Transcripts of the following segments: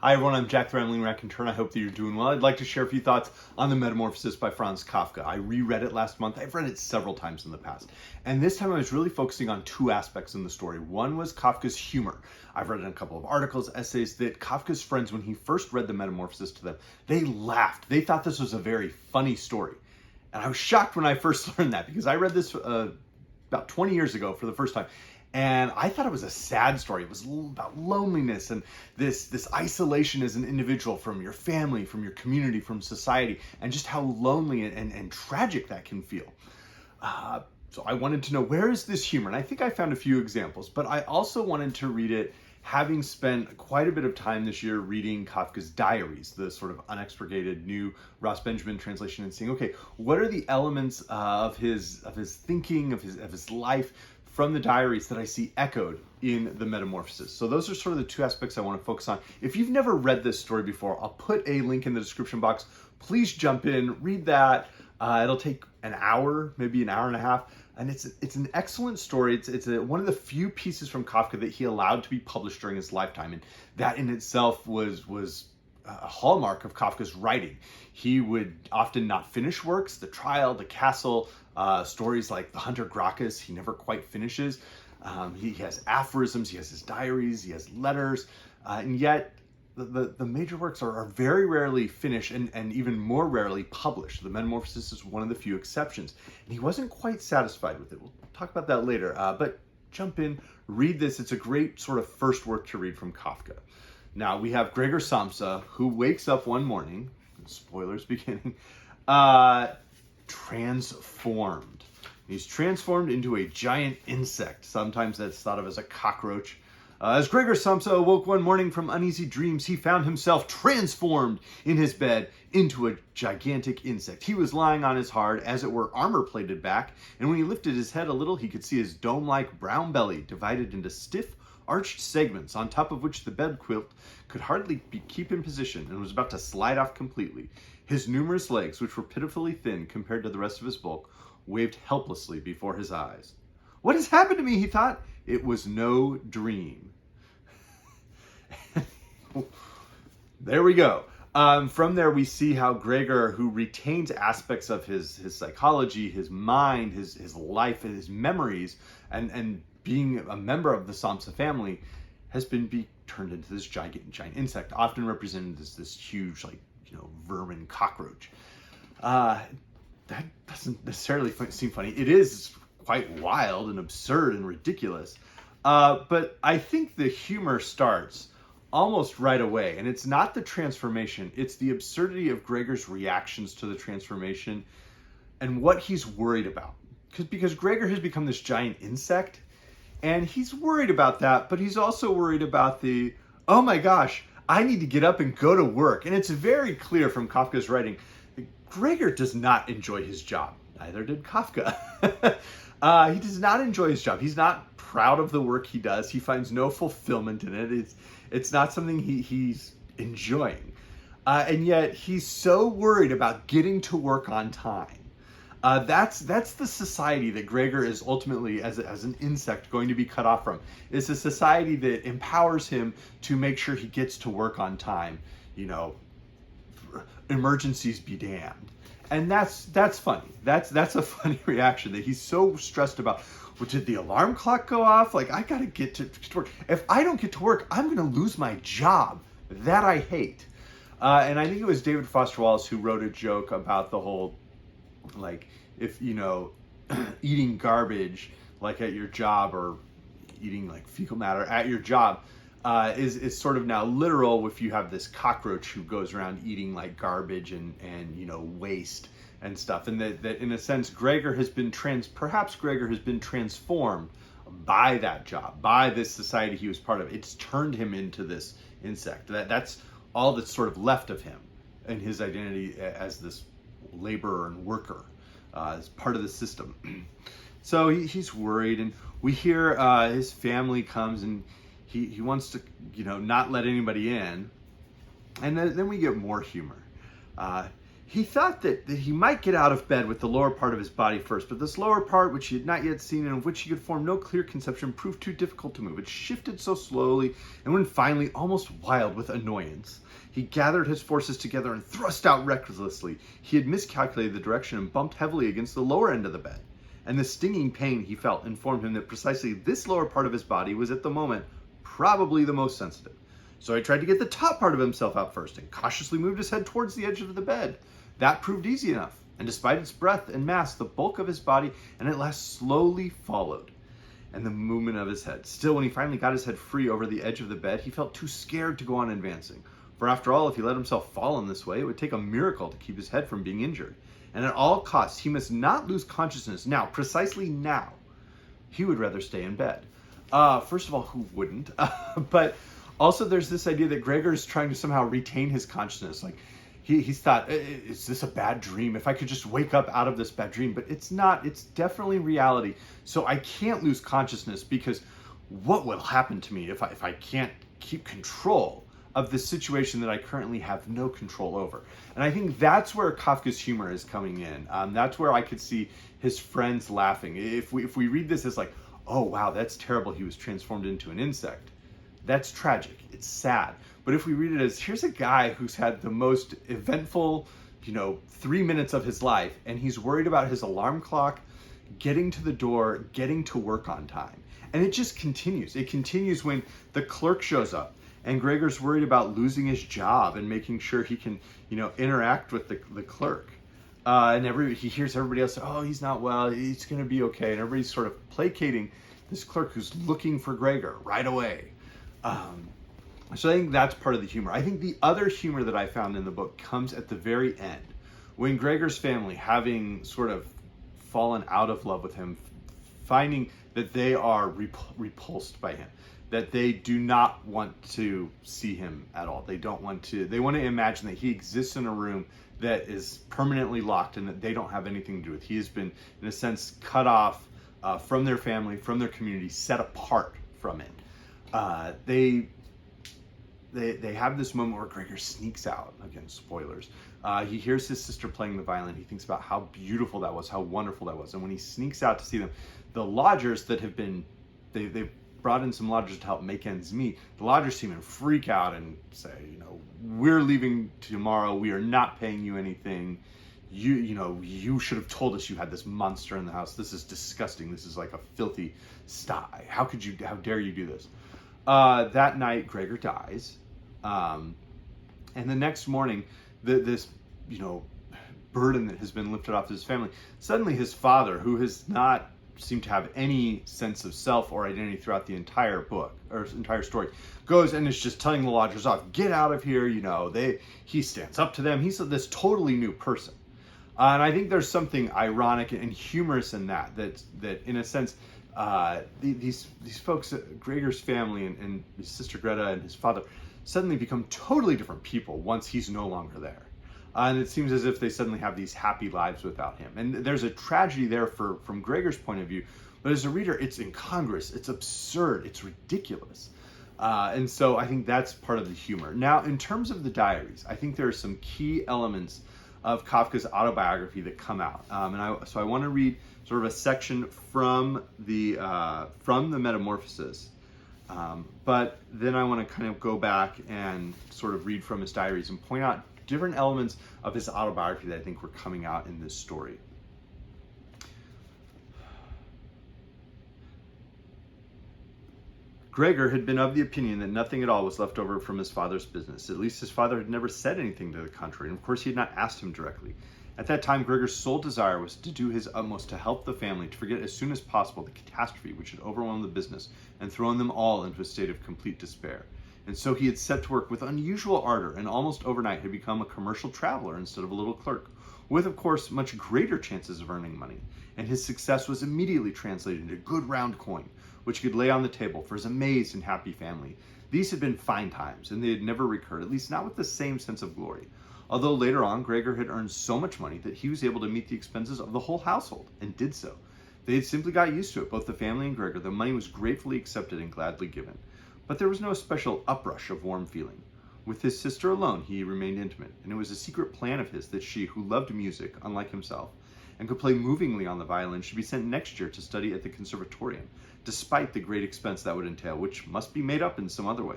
Hi everyone, I'm Jack the Rambling Raconteur, and I hope that you're doing well. I'd like to share a few thoughts on the Metamorphosis by Franz Kafka. I reread it last month. I've read it several times in the past. And this time I was really focusing on two aspects in the story. One was Kafka's humor. I've read in a couple of articles, essays, that Kafka's friends, when he first read the Metamorphosis to them, they laughed. They thought this was a very funny story. And I was shocked when I first learned that, because I read this about 20 years ago for the first time. And I thought it was a sad story. It was about loneliness and this isolation as an individual from your family, from your community, from society, and just how lonely and tragic that can feel. So I wanted to know, where is this humor? And I think I found a few examples, but I also wanted to read it having spent quite a bit of time this year reading Kafka's Diaries, the sort of unexpurgated new Ross Benjamin translation, and seeing, okay, what are the elements of his thinking, of his life, from the diaries that I see echoed in the Metamorphosis. So those are sort of the two aspects I want to focus on. If you've never read this story before, I'll put a link in the description box. Please jump in, read that. It'll take an hour, maybe an hour and a half. And it's an excellent story. It's one of the few pieces from Kafka that he allowed to be published during his lifetime. And that in itself was a hallmark of Kafka's writing. He would often not finish works. The Trial, The Castle, stories like The Hunter Gracchus, he never quite finishes. He has aphorisms, he has his diaries, he has letters, and yet the major works are very rarely finished and even more rarely published. The Metamorphosis is one of the few exceptions. And he wasn't quite satisfied with it. We'll talk about that later, but jump in, read this. It's a great sort of first work to read from Kafka. Now we have Gregor Samsa, who wakes up one morning, spoilers beginning, transformed. He's transformed into a giant insect. Sometimes that's thought of as a cockroach. As Gregor Samsa awoke one morning from uneasy dreams, he found himself transformed in his bed into a gigantic insect. He was lying on his hard, as it were, armor-plated back, and when he lifted his head a little, he could see his dome-like brown belly divided into stiff, arched segments, on top of which the bed quilt could hardly keep in position and was about to slide off completely. His numerous legs, which were pitifully thin compared to the rest of his bulk, waved helplessly before his eyes. What has happened to me, he thought. It was no dream. There we go. From there, we see how Gregor, who retains aspects of his psychology, his mind, his life, and his memories, and being a member of the Samsa family, has been turned into this giant insect, often represented as this huge, vermin cockroach. That doesn't necessarily seem funny. It is quite wild and absurd and ridiculous. But I think the humor starts almost right away. And it's not the transformation. It's the absurdity of Gregor's reactions to the transformation and what he's worried about. Because Gregor has become this giant insect, and he's worried about that, but he's also worried about oh my gosh, I need to get up and go to work. And it's very clear from Kafka's writing that Gregor does not enjoy his job. Neither did Kafka. He does not enjoy his job. He's not proud of the work he does. He finds no fulfillment in it. It's not something he's enjoying. And yet he's so worried about getting to work on time. That's the society that Gregor is ultimately, as an insect, going to be cut off from. It's a society that empowers him to make sure he gets to work on time. Emergencies be damned. And that's funny. That's a funny reaction, that he's so stressed about, well, did the alarm clock go off? I gotta get to work. If I don't get to work, I'm gonna lose my job. That I hate. And I think it was David Foster Wallace who wrote a joke about the whole, if, eating garbage, at your job, or eating, fecal matter at your job, is sort of now literal if you have this cockroach who goes around eating, garbage and waste and stuff. And that in a sense, Gregor has been transformed by that job, by this society he was part of. It's turned him into this insect. That's all that's sort of left of him and his identity as this laborer and worker, as part of the system. So he's worried, and we hear his family comes, and he wants to, not let anybody in. And then we get more humor. He thought that he might get out of bed with the lower part of his body first, but this lower part, which he had not yet seen and of which he could form no clear conception, proved too difficult to move. It shifted so slowly, and when finally, almost wild with annoyance, he gathered his forces together and thrust out recklessly, he had miscalculated the direction and bumped heavily against the lower end of the bed. And the stinging pain he felt informed him that precisely this lower part of his body was at the moment probably the most sensitive. So he tried to get the top part of himself out first and cautiously moved his head towards the edge of the bed. That proved easy enough, and despite its breadth and mass, the bulk of his body and at last slowly followed, and the movement of his head. Still, when he finally got his head free over the edge of the bed, he felt too scared to go on advancing. For after all, if he let himself fall in this way, it would take a miracle to keep his head from being injured. And at all costs, he must not lose consciousness now, precisely now. He would rather stay in bed. First of all, who wouldn't? But also there's this idea that Gregor is trying to somehow retain his consciousness. Like, he's thought, is this a bad dream? If I could just wake up out of this bad dream. But it's not. It's definitely reality. So I can't lose consciousness, because what will happen to me if I can't keep control of the situation that I currently have no control over? And I think that's where Kafka's humor is coming in. That's where I could see his friends laughing. If we read this as like, oh wow, that's terrible, he was transformed into an insect, that's tragic, it's sad. But if we read it as, here's a guy who's had the most eventful, 3 minutes of his life, and he's worried about his alarm clock, getting to the door, getting to work on time. And it just continues. It continues when the clerk shows up, and Gregor's worried about losing his job and making sure he can, interact with the clerk. And he hears everybody else say, oh, he's not well, he's going to be okay. And everybody's sort of placating this clerk who's looking for Gregor right away. So I think that's part of the humor. I think the other humor that I found in the book comes at the very end, when Gregor's family, having sort of fallen out of love with him, finding that they are repulsed by him, that they do not want to see him at all. They want to imagine that he exists in a room that is permanently locked and that they don't have anything to do with. He has been, in a sense, cut off from their family, from their community, set apart from it. They have this moment where Gregor sneaks out. Again, spoilers. He hears his sister playing the violin. He thinks about how beautiful that was, how wonderful that was. And when he sneaks out to see them, the lodgers that have been, they've brought in some lodgers to help make ends meet. The lodgers seem to freak out and say, we're leaving tomorrow. We are not paying you anything. You should have told us you had this monster in the house. This is disgusting. This is like a filthy sty. How dare you do this? That night, Gregor dies. And the next morning, this burden that has been lifted off his family, suddenly his father, who has not seemed to have any sense of self or identity throughout the entire book or entire story, goes and is just telling the lodgers off, get out of here. He stands up to them. He's this totally new person. And I think there's something ironic and humorous in that in a sense, these folks, Gregor's family and his sister Greta and his father, suddenly become totally different people once he's no longer there. And it seems as if they suddenly have these happy lives without him. And there's a tragedy there from Gregor's point of view, but as a reader, it's incongruous, it's absurd, it's ridiculous. And so I think that's part of the humor. Now, in terms of the diaries, I think there are some key elements of Kafka's autobiography that come out. So I want to read sort of a section from the Metamorphosis, but then I want to kind of go back and sort of read from his diaries and point out different elements of his autobiography that I think were coming out in this story. Gregor had been of the opinion that nothing at all was left over from his father's business. At least his father had never said anything to the contrary, and of course he had not asked him directly. At that time, Gregor's sole desire was to do his utmost to help the family to forget as soon as possible the catastrophe which had overwhelmed the business and thrown them all into a state of complete despair. And so he had set to work with unusual ardor, and almost overnight had become a commercial traveler instead of a little clerk, with, of course, much greater chances of earning money. And his success was immediately translated into good round coin, which he could lay on the table for his amazed and happy family. These had been fine times, and they had never recurred, at least not with the same sense of glory. Although later on, Gregor had earned so much money that he was able to meet the expenses of the whole household, and did so. They had simply got used to it, both the family and Gregor. The money was gratefully accepted and gladly given. But there was no special uprush of warm feeling. With his sister alone, he remained intimate, and it was a secret plan of his that she, who loved music, unlike himself, and could play movingly on the violin, should be sent next year to study at the conservatorium, despite the great expense that would entail, which must be made up in some other way.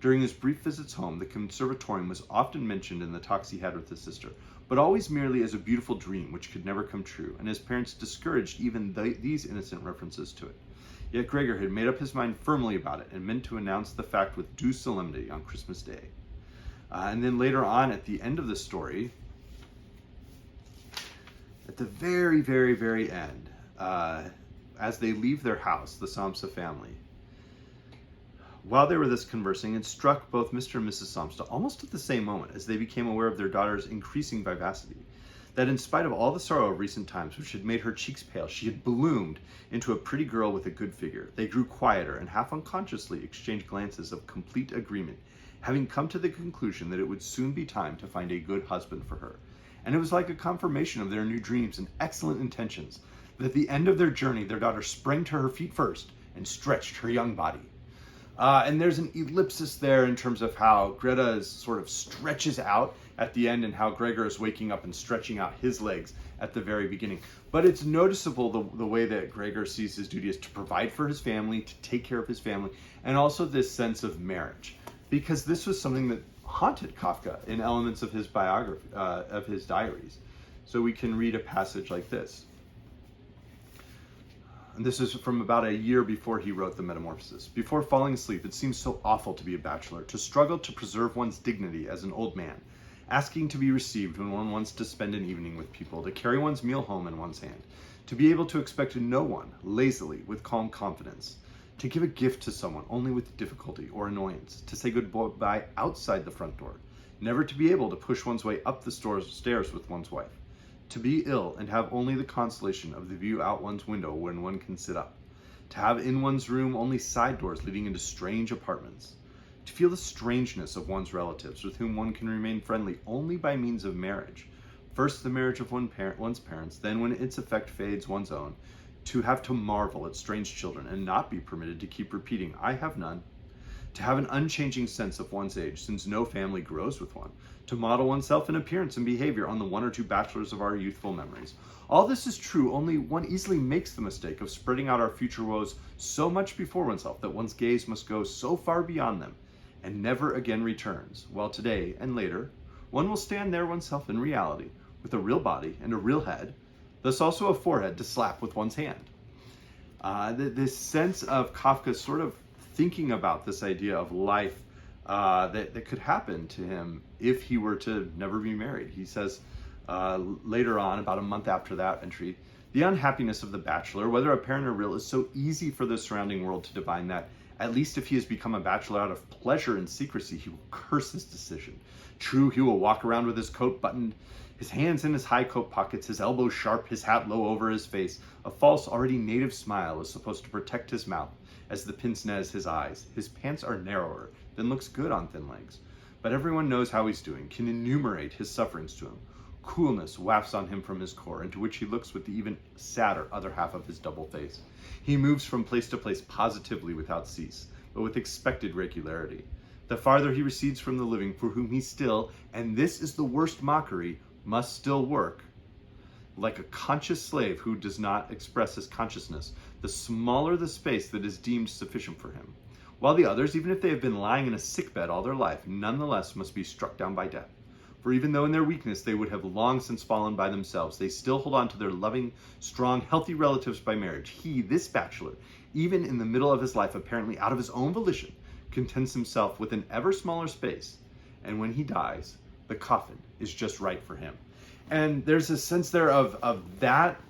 During his brief visits home, the conservatorium was often mentioned in the talks he had with his sister, but always merely as a beautiful dream which could never come true, and his parents discouraged even these innocent references to it. Yet Gregor had made up his mind firmly about it, and meant to announce the fact with due solemnity on Christmas Day. And then later on, at the end of the story, at the very, very, very end, as they leave their house, the Samsa family, while they were thus conversing, it struck both Mr. and Mrs. Samsa almost at the same moment, as they became aware of their daughter's increasing vivacity, that in spite of all the sorrow of recent times, which had made her cheeks pale, she had bloomed into a pretty girl with a good figure. They grew quieter, and half unconsciously exchanged glances of complete agreement, having come to the conclusion that it would soon be time to find a good husband for her. And it was like a confirmation of their new dreams and excellent intentions, that at the end of their journey, their daughter sprang to her feet first and stretched her young body. And there's an ellipsis there in terms of how Greta sort of stretches out at the end, and how Gregor is waking up and stretching out his legs at the very beginning. But it's noticeable the way that Gregor sees his duty is to provide for his family, to take care of his family, and also this sense of marriage. Because this was something that haunted Kafka in elements of his biography, of his diaries. So we can read a passage like this. And this is from about a year before he wrote the Metamorphosis. Before falling asleep, it seems so awful to be a bachelor, to struggle to preserve one's dignity as an old man, asking to be received when one wants to spend an evening with people, to carry one's meal home in one's hand, to be able to expect no one, lazily, with calm confidence, to give a gift to someone only with difficulty or annoyance, to say goodbye outside the front door, never to be able to push one's way up the stairs with one's wife, to be ill and have only the consolation of the view out one's window when one can sit up, to have in one's room only side doors leading into strange apartments, to feel the strangeness of one's relatives with whom one can remain friendly only by means of marriage, first the marriage of one's parents, then when its effect fades, one's own, to have to marvel at strange children and not be permitted to keep repeating, I have none, to have an unchanging sense of one's age, since no family grows with one, to model oneself in appearance and behavior on the one or two bachelors of our youthful memories. All this is true, only one easily makes the mistake of spreading out our future woes so much before oneself that one's gaze must go so far beyond them and never again returns, while today and later one will stand there oneself in reality, with a real body and a real head, thus also a forehead to slap with one's hand. This sense of Kafka sort of thinking about this idea of life that could happen to him if he were to never be married. He says later on, about a month after that entry, the unhappiness of the bachelor, whether apparent or real, is so easy for the surrounding world to divine that, at least if he has become a bachelor out of pleasure and secrecy, he will curse his decision. True, he will walk around with his coat buttoned, his hands in his high coat pockets, his elbows sharp, his hat low over his face. A false, already native smile is supposed to protect his mouth as the pince-nez his eyes. His pants are narrower than looks good on thin legs. But everyone knows how he's doing, can enumerate his sufferings to him. Coolness wafts on him from his core, into which he looks with the even sadder other half of his double face. He moves from place to place positively without cease, but with expected regularity. The farther he recedes from the living, for whom he still, and this is the worst mockery, must still work, like a conscious slave who does not express his consciousness, the smaller the space that is deemed sufficient for him. While the others, even if they have been lying in a sickbed all their life, nonetheless must be struck down by death. For even though in their weakness they would have long since fallen by themselves, they still hold on to their loving, strong, healthy relatives by marriage. He, this bachelor, even in the middle of his life, apparently out of his own volition, contents himself with an ever smaller space, and when he dies, the coffin is just right for him. And there's a sense there of that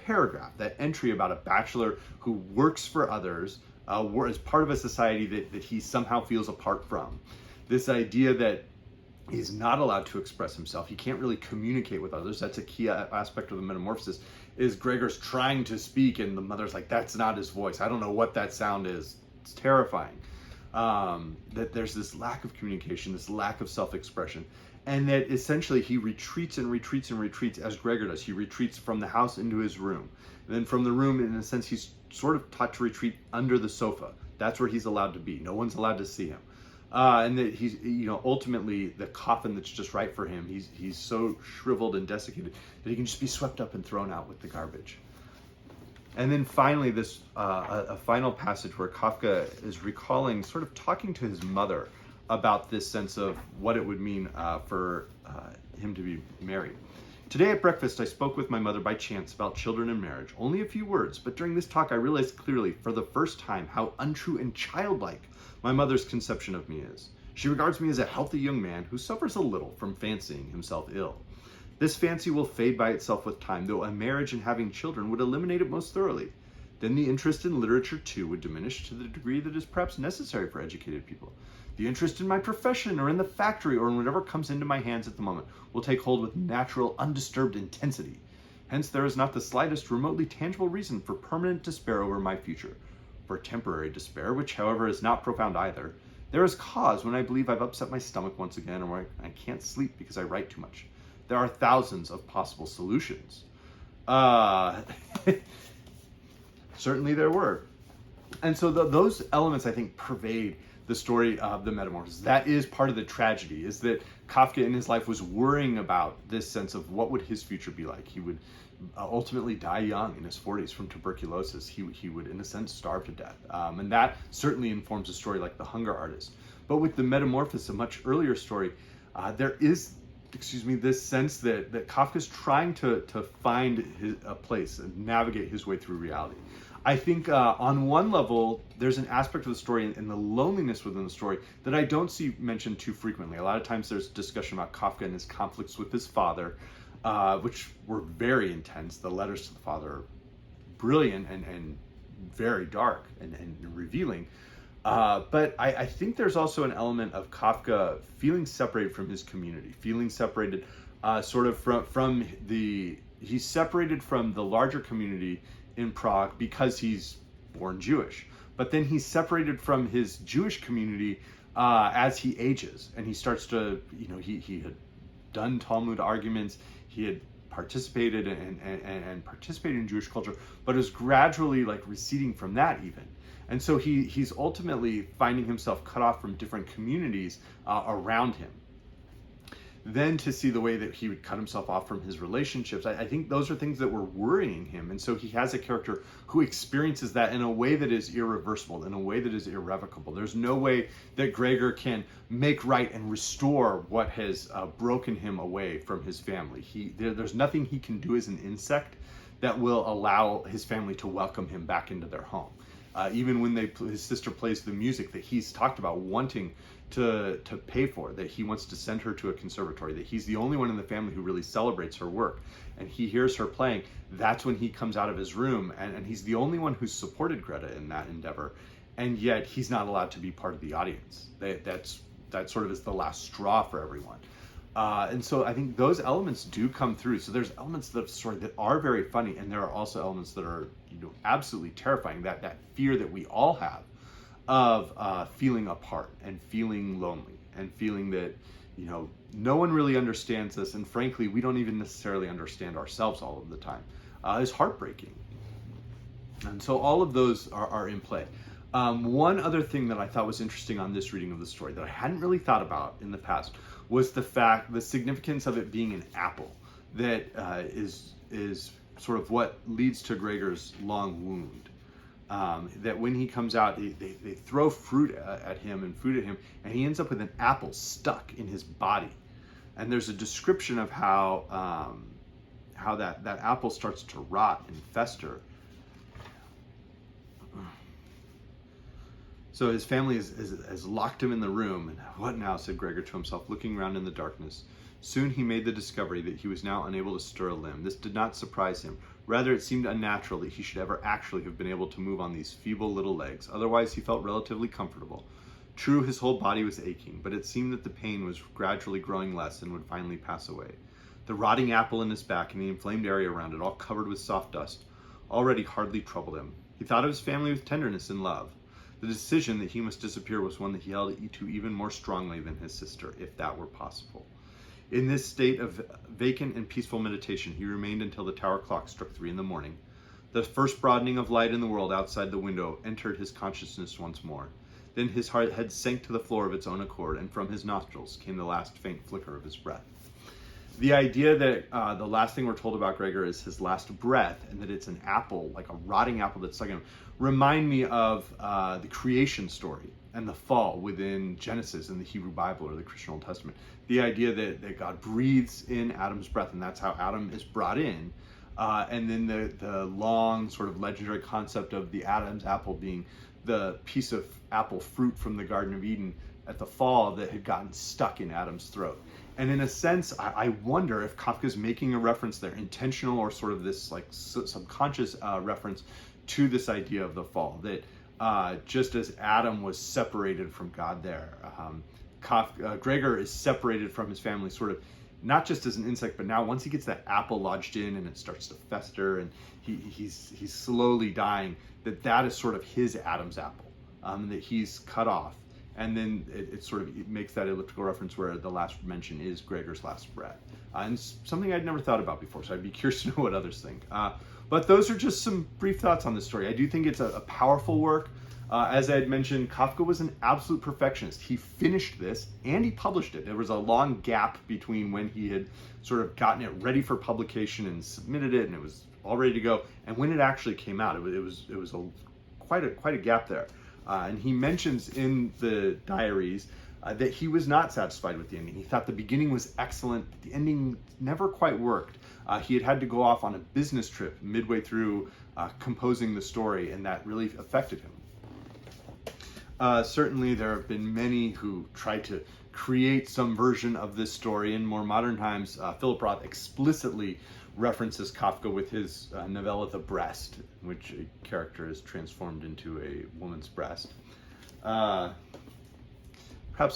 paragraph, that entry about a bachelor who works for others, as part of a society that he somehow feels apart from. This idea that he's not allowed to express himself. He can't really communicate with others. That's a key aspect of the Metamorphosis, is Gregor's trying to speak and the mother's like, that's not his voice. I don't know what that sound is. It's terrifying. That there's this lack of communication, this lack of self-expression, and that essentially he retreats and retreats and retreats as Gregor does. He retreats from the house into his room. And then from the room, in a sense, he's sort of taught to retreat under the sofa. That's where he's allowed to be. No one's allowed to see him. And that he's, ultimately the coffin that's just right for him, he's so shriveled and desiccated that he can just be swept up and thrown out with the garbage. And then finally, this a final passage where Kafka is recalling, sort of talking to his mother about this sense of what it would mean for him to be married. Today at breakfast, I spoke with my mother by chance about children and marriage. Only a few words, but during this talk, I realized clearly for the first time how untrue and childlike my mother's conception of me is. She regards me as a healthy young man who suffers a little from fancying himself ill. This fancy will fade by itself with time, though a marriage and having children would eliminate it most thoroughly. Then the interest in literature, too, would diminish to the degree that is perhaps necessary for educated people. The interest in my profession or in the factory or in whatever comes into my hands at the moment will take hold with natural, undisturbed intensity. Hence, there is not the slightest remotely tangible reason for permanent despair over my future. For temporary despair, which, however, is not profound either, there is cause when I believe I've upset my stomach once again, or I can't sleep because I write too much. There are thousands of possible solutions. Certainly there were. And so those elements, I think, pervade the story of the Metamorphosis. That is part of the tragedy, is that Kafka in his life was worrying about this sense of what would his future be like. He would ultimately die young in his 40s from tuberculosis. He would, in a sense, starve to death. And that certainly informs a story like The Hunger Artist. But with the Metamorphosis, a much earlier story, there is this sense that Kafka's trying to find a place and navigate his way through reality. I think on one level, there's an aspect of the story and the loneliness within the story that I don't see mentioned too frequently. A lot of times there's discussion about Kafka and his conflicts with his father, which were very intense. The letters to the father are brilliant and very dark and revealing. But I think there's also an element of Kafka feeling separated from his community, feeling separated he's separated from the larger community in Prague because he's born Jewish. But then he's separated from his Jewish community as he ages, and he starts to, he had done Talmud arguments, he had participated and participated in Jewish culture, but is gradually receding from that even. And so he's ultimately finding himself cut off from different communities around him. Then to see the way that he would cut himself off from his relationships, I think those are things that were worrying him. And so he has a character who experiences that in a way that is irreversible, in a way that is irrevocable. There's no way that Gregor can make right and restore what has broken him away from his family. There's nothing he can do as an insect that will allow his family to welcome him back into their home. Even when his sister plays the music that he's talked about wanting to pay for, that he wants to send her to a conservatory, that he's the only one in the family who really celebrates her work, and he hears her playing, that's when he comes out of his room, and he's the only one who's supported Greta in that endeavor, and yet he's not allowed to be part of the audience. That sort of is the last straw for everyone. And so I think those elements do come through. So there's elements of the story that are very funny, and there are also elements that are absolutely terrifying, that fear that we all have of feeling apart and feeling lonely and feeling that no one really understands us, and frankly we don't even necessarily understand ourselves all of the time, is heartbreaking. And so all of those are in play. One other thing that I thought was interesting on this reading of the story that I hadn't really thought about in the past was the significance of it being an apple that is sort of what leads to Gregor's long wound. That when he comes out, they throw fruit at him and food at him, and he ends up with an apple stuck in his body. And there's a description of how that apple starts to rot and fester. So his family has locked him in the room. And what now, said Gregor to himself, looking around in the darkness. Soon he made the discovery that he was now unable to stir a limb. This did not surprise him. Rather, it seemed unnatural that he should ever actually have been able to move on these feeble little legs. Otherwise, he felt relatively comfortable. True, his whole body was aching, but it seemed that the pain was gradually growing less and would finally pass away. The rotting apple in his back and the inflamed area around it, all covered with soft dust, already hardly troubled him. He thought of his family with tenderness and love. The decision that he must disappear was one that he held to even more strongly than his sister, if that were possible. In this state of vacant and peaceful meditation, he remained until the tower clock struck 3 a.m. The first broadening of light in the world outside the window entered his consciousness once more. Then his head sank to the floor of its own accord, and from his nostrils came the last faint flicker of his breath. The idea that the last thing we're told about Gregor is his last breath, and that it's an apple, like a rotting apple that's stuck in him, remind me of the creation story and the fall within Genesis in the Hebrew Bible or the Christian Old Testament. The idea that God breathes in Adam's breath, and that's how Adam is brought in. And then the long sort of legendary concept of the Adam's apple being the piece of apple fruit from the Garden of Eden at the fall that had gotten stuck in Adam's throat. And in a sense, I wonder if Kafka's making a reference there, intentional or sort of this like subconscious reference to this idea of the fall, that just as Adam was separated from God there, Gregor is separated from his family sort of not just as an insect, but now once he gets that apple lodged in and it starts to fester and he's slowly dying, that is sort of his Adam's apple, that he's cut off. And then it makes that elliptical reference where the last mention is Gregor's last breath. And something I'd never thought about before, so I'd be curious to know what others think. But those are just some brief thoughts on this story. I do think it's a powerful work. As I had mentioned, Kafka was an absolute perfectionist. He finished this and he published it. There was a long gap between when he had sort of gotten it ready for publication and submitted it and it was all ready to go, and when it actually came out. It was quite a gap there. And he mentions in the diaries that he was not satisfied with the ending. He thought the beginning was excellent, but the ending never quite worked. He had to go off on a business trip midway through composing the story, and that really affected him. Certainly there have been many who tried to create some version of this story. In more modern times, Philip Roth explicitly references Kafka with his novella The Breast, in which a character is transformed into a woman's breast. Perhaps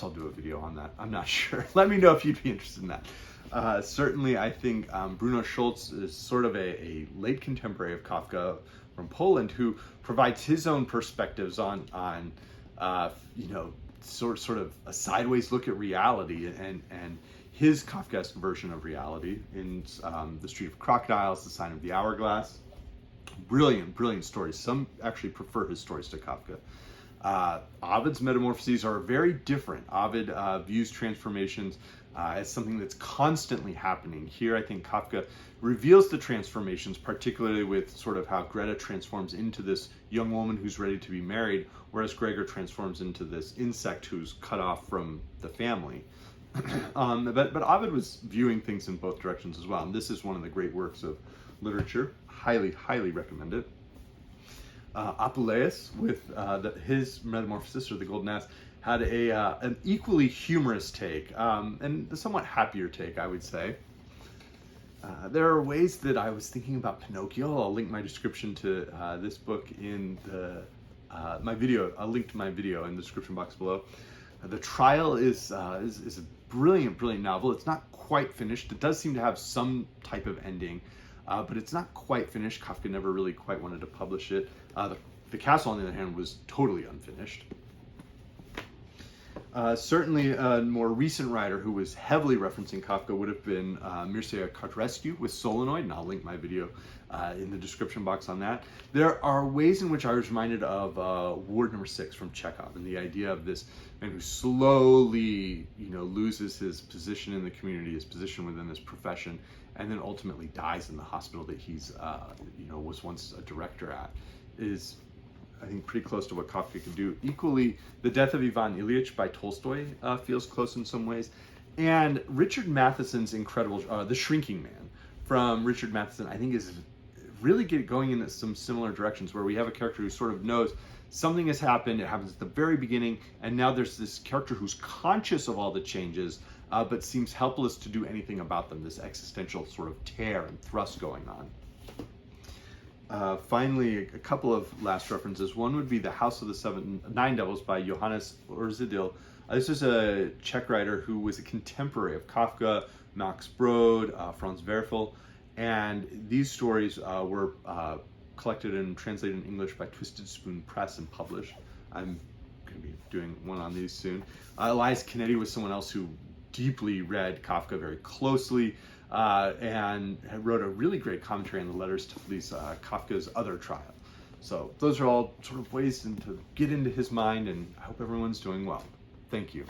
I'll do a video on that. I'm not sure. Let me know if you'd be interested in that. Certainly, I think Bruno Schulz is sort of a late contemporary of Kafka from Poland, who provides his own perspectives on sort of a sideways look at reality and his Kafkaesque version of reality in The Street of Crocodiles, The Sign of the Hourglass. Brilliant stories. Some actually prefer his stories to Kafka. Ovid's Metamorphoses are very different. Ovid views transformations as something that's constantly happening. Here, I think Kafka reveals the transformations, particularly with sort of how Greta transforms into this young woman who's ready to be married, whereas Gregor transforms into this insect who's cut off from the family. But Ovid was viewing things in both directions as well, and this is one of the great works of literature. Highly recommend it. Apuleius, with his Metamorphosis, or The Golden Ass, had an equally humorous take, and a somewhat happier take, I would say. There are ways that I was thinking about Pinocchio. I'll link my description to this book in my video. I'll link to my video in the description box below. The Trial is a brilliant novel. It's not quite finished. It does seem to have some type of ending, but it's not quite finished. Kafka never really quite wanted to publish it. The Castle, on the other hand, was totally unfinished. Certainly a more recent writer who was heavily referencing Kafka would have been Mircea Cartarescu with Solenoid, and I'll link my video in the description box on that. There are ways in which I was reminded of Ward No. 6 from Chekhov, and the idea of this man who slowly, loses his position in the community, his position within this profession, and then ultimately dies in the hospital that he's, was once a director at, is, I think, pretty close to what Kafka could do. Equally, The Death of Ivan Ilyich by Tolstoy feels close in some ways. And Richard Matheson's incredible, The Shrinking Man from Richard Matheson, I think is really going in some similar directions, where we have a character who sort of knows something has happened, it happens at the very beginning, and now there's this character who's conscious of all the changes, but seems helpless to do anything about them, this existential sort of tear and thrust going on. Finally, a couple of last references. One would be The House of the Nine Devils by Johannes Urizidil. This is a Czech writer who was a contemporary of Kafka, Max Brod, Franz Werfel, and these stories were collected and translated in English by Twisted Spoon Press and published. I'm going to be doing one on these soon. Elias Canetti was someone else who deeply read Kafka very closely, and wrote a really great commentary on the letters to Felice, Kafka's other trial. So those are all sort of ways to get into his mind, and I hope everyone's doing well. Thank you.